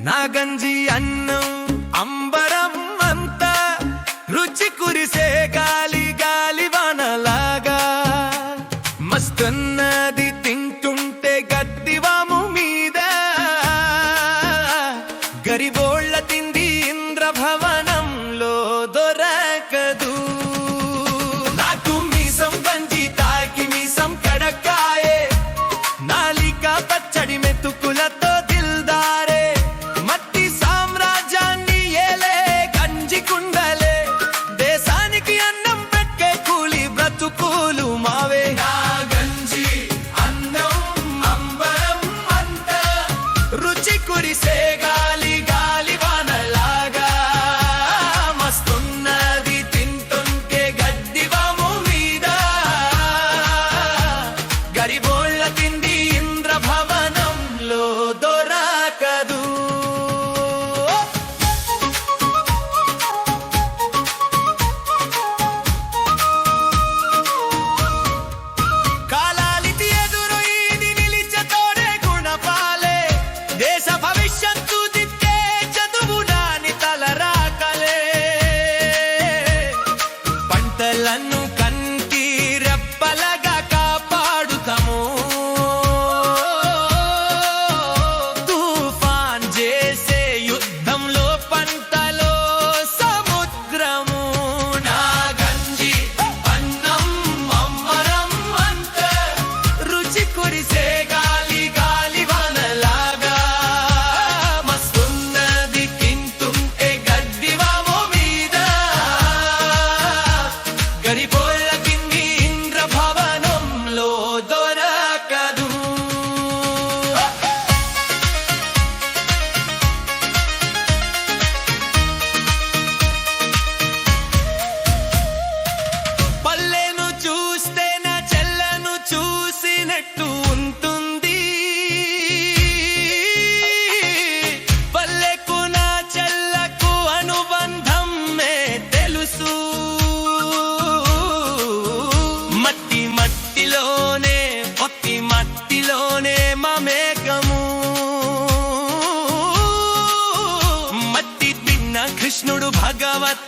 నా గంజి అన్నం అంబరం అంతా రుచి కురిసే గాలి గాలి వానలాగా మస్తున్నది తింటుంటే గద్దివాము మీద గరిబోళ్ళ తిండి ఇంద్రభవనంలో దొరకదు. నాకు మీసం గంజి తాకి మీసం కడకాయే నాలిక పచ్చడి మెతుకులతో దిల్దారే మట్టి సామ్రాజ్యాన్ని ఏలే గంజి కుండలే దేశానికి అన్నం పెట్టే కూలి బ్రతుకులు మావే. గంజి అన్నం అంబరం అంత రుచి కురిసే గాలి గాలి వానలాగా మస్తున్నది తింటుంటే గద్దివాము మీద గరిబోళ్ళ తిండి ఇంద్రభవనంలో దొరకదు. కాలాలితి ఎదురు ఇది నిలిచతోడే గుణపాలే దేశ భవిష్యత్తు దిక్కే చదువు నాని తలరాకలే పంటలను కంటి రెప్పలగా కాపాడుతాము తుఫాన్ చేసే యుద్ధంలో పంటలో సముద్రము. నా గంజి అన్నం అంబరం అంత రుచి కురిసే గాలి గాలి వానలాగా మస్తున్నది తింటుంటే గద్దివాము మీద గరిబోళ్ళ తిండి ఇంద్రభవనంలో దొరకదు. పల్లెను చూస్తే నా చెల్లను చూసినట్టు ఉంటుంది. పల్లెకు నా చెల్లకు అనుబంధం తెలుసు. మట్టి మట్టిలోనే పొత్తి మట్టిలోనే మమేకము. మట్టి తిన్న కృష్ణుడు భగవత్